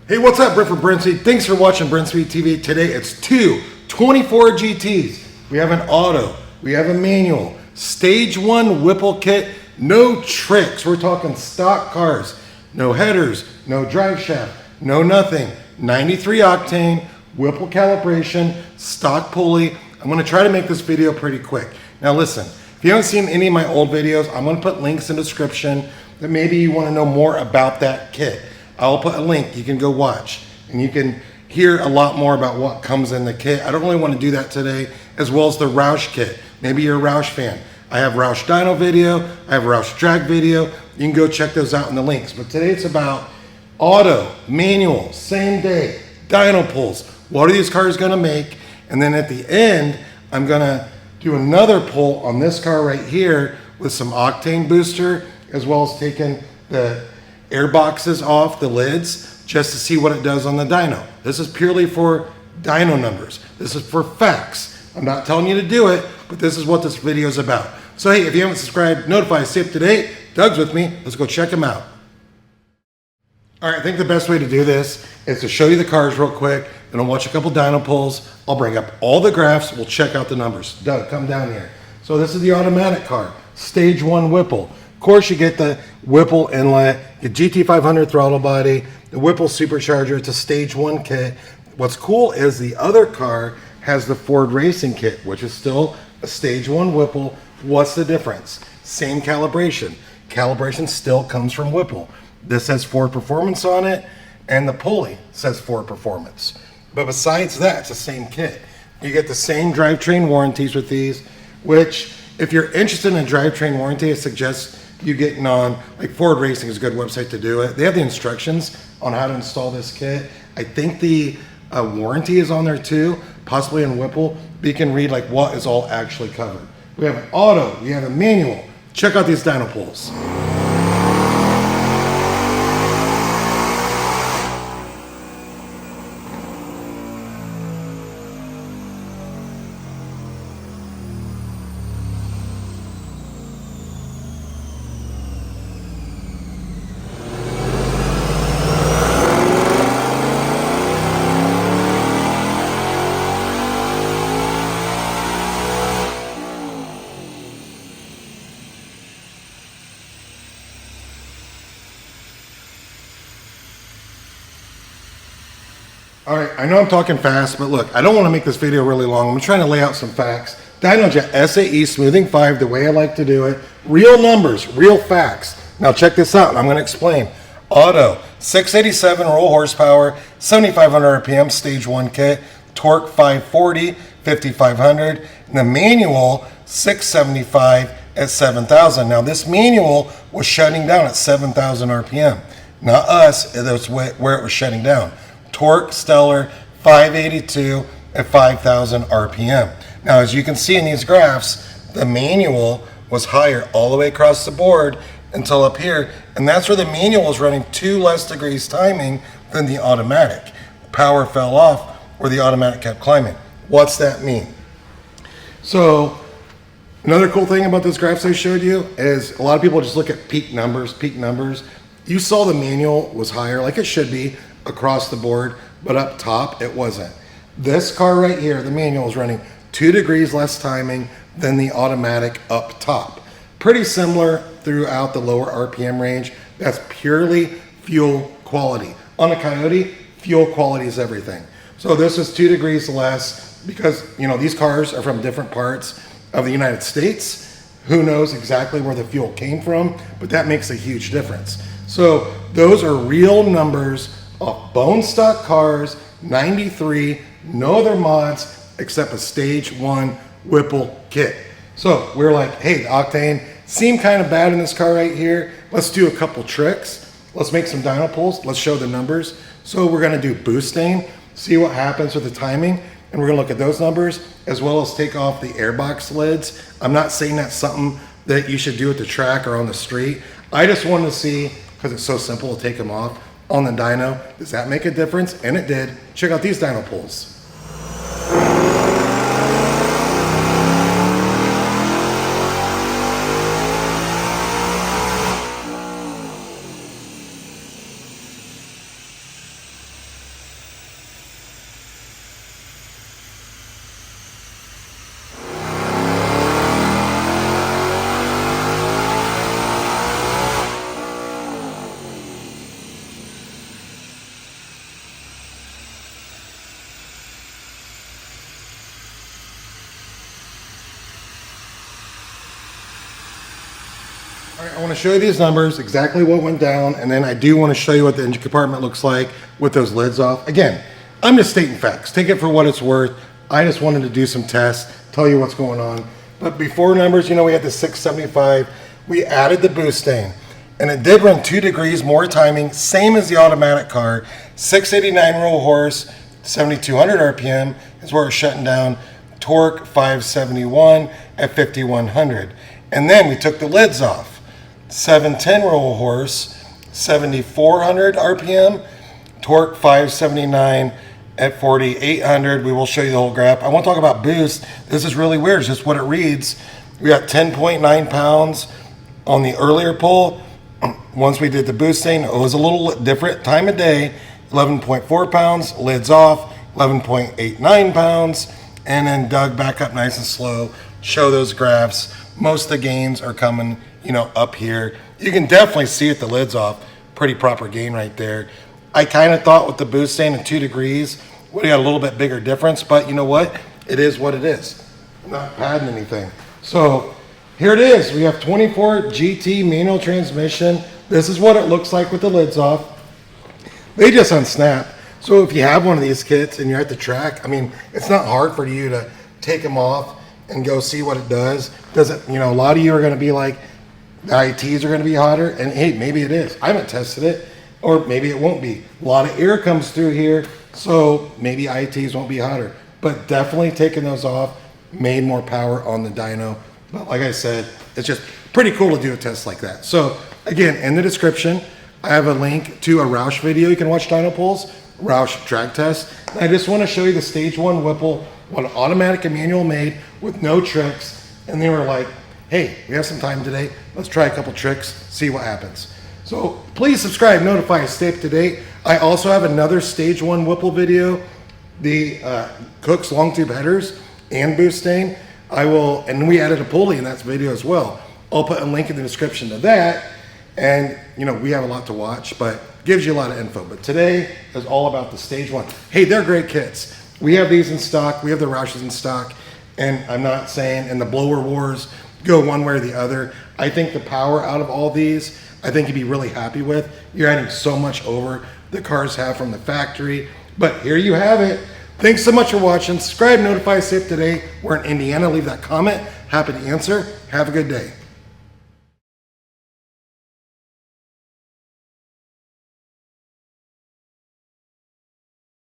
Hey, what's up, Brent from Brent? Thanks for watching Brent TV. Today it's two 24 GTs. We have an auto, we have a manual, stage 1 Whipple kit, no tricks. We're talking stock cars, no headers, no drive shaft, no nothing. 93 octane, Whipple calibration, stock pulley. I'm gonna try to make this video pretty quick. Now listen, if you haven't seen any of my old videos, I'm gonna put links in the description that maybe you wanna know more about that kit. I'll put a link you can go watch and you can hear a lot more about what comes in the kit. I don't really want to do that today, as well as the Roush kit. Maybe you're a Roush fan. I have Roush Dyno video, I have Roush Drag video. You can go check those out in the links. But today it's about auto, manual, same day, dyno pulls. What are these cars gonna make? And then at the end, I'm gonna do another pull on this car right here with some octane booster, as well as taking the air boxes off the lids just to see what it does on the dyno. This is purely for dyno numbers. This is for facts. I'm not telling you to do it, but this is what this video is about. So hey, if you haven't subscribed, notify, stay up to date. Doug's with me. Let's go check him out. All right, I think the best way to do this is to show you the cars real quick, then I'll watch a couple dyno pulls. I'll bring up all the graphs. We'll check out the numbers. Doug, come down here. So this is the automatic car, stage 1 Whipple. Of course, you get the Whipple inlet, the GT500 throttle body, the Whipple supercharger. It's a stage 1 kit. What's cool is the other car has the Ford racing kit, which is still a stage 1 Whipple. What's the difference? Same calibration. Calibration still comes from Whipple. This says Ford Performance on it, and the pulley says Ford Performance. But besides that, it's the same kit. You get the same drivetrain warranties with these, which if you're interested in a drivetrain warranty, I suggest you getting on, like Ford Racing is a good website to do it. They have the instructions on how to install this kit. I think the warranty is on there too, possibly in Whipple, but you can read like what is all actually covered. We have an auto, we have a manual. Check out these dyno pulls. All right, I know I'm talking fast, but look, I don't want to make this video really long. I'm trying to lay out some facts. DynoJet SAE Smoothing 5, the way I like to do it. Real numbers, real facts. Now check this out, I'm going to explain. Auto, 687 roll horsepower, 7,500 RPM, stage 1 kit, torque 540, 5,500. And the manual, 675 at 7,000. Now this manual was shutting down at 7,000 RPM. Not us, that's where it was shutting down. Torque stellar 582 at 5,000 RPM. Now, as you can see in these graphs, the manual was higher all the way across the board until up here, and that's where the manual was running 2 less degrees timing than the automatic. Power fell off where the automatic kept climbing. What's that mean? So, another cool thing about those graphs I showed you is a lot of people just look at peak numbers. You saw the manual was higher, like it should be, across the board, but up top it wasn't. This car right here, the manual is running 2 degrees less timing than the automatic up top. Pretty similar throughout the lower RPM range. That's purely fuel quality. On a Coyote, fuel quality is everything. So this is 2 degrees less because, you know, these cars are from different parts of the United States. Who knows exactly where the fuel came from, but that makes a huge difference. So those are real numbers of bone stock cars, 93, no other mods except a stage 1 Whipple kit. So we're like, hey, the octane seemed kind of bad in this car right here. Let's do a couple tricks. Let's make some dyno pulls. Let's show the numbers. So we're gonna do boosting, see what happens with the timing, and we're gonna look at those numbers, as well as take off the airbox lids. I'm not saying that's something that you should do at the track or on the street. I just wanted to see, because it's so simple to take them off, on the dyno, does that make a difference? And it did. Check out these dyno pulls. I want to show you these numbers, exactly what went down, and then I do want to show you what the engine compartment looks like with those lids off. Again, I'm just stating facts. Take it for what it's worth. I just wanted to do some tests, tell you what's going on. But before numbers, you know, we had the 675. We added the boost stain, and it did run 2 degrees more timing, same as the automatic car. 689 roll horse, 7,200 RPM is where it's shutting down. Torque 571 at 5,100. And then we took the lids off. 710 roll horse, 7,400 RPM. Torque 579 at 4,800. We will show you the whole graph. I won't talk about boost. This is really weird. It's just what it reads. We got 10.9 pounds on the earlier pull. Once we did the boost stain, it was a little different time of day. 11.4 pounds, lids off, 11.89 pounds, and then dug back up nice and slow. Show those graphs. Most of the gains are coming, you know, up here. You can definitely see it, the lids off. Pretty proper gain right there. I kind of thought with the boost stain and 2 degrees, we got a little bit bigger difference, but you know what? It is what it is. I'm not padding anything. So here it is. We have 24 GT manual transmission. This is what it looks like with the lids off. They just unsnap. So if you have one of these kits and you're at the track, I mean, it's not hard for you to take them off and go see what it does. Does it, you know, a lot of you are going to be like, the ITs are going to be hotter, and hey, maybe it is. I haven't tested it, or maybe it won't be. A lot of air comes through here, so maybe ITs won't be hotter. But definitely taking those off made more power on the dyno. But like I said, it's just pretty cool to do a test like that. So again, in the description, I have a link to a Roush video. You can watch dyno pulls, Roush drag test. And I just want to show you the stage 1 Whipple, one automatic and manual made with no tricks. And they were like, hey, we have some time today. Let's try a couple tricks, see what happens. So please subscribe, notify, stay up to date. I also have another stage 1 Whipple video, the Cook's long tube headers and boost stain. And we added a pulley in that video as well. I'll put a link in the description to that. And you know, we have a lot to watch, but gives you a lot of info. But today is all about the stage 1. Hey, they're great kits. We have these in stock. We have the Roushes in stock. And I'm not saying in the blower wars go one way or the other. I think the power out of all these, I think you'd be really happy with. You're adding so much over the cars have from the factory. But here you have it. Thanks so much for watching. Subscribe, notify, stay up to date. We're in Indiana. Leave that comment. Happy to answer. Have a good day.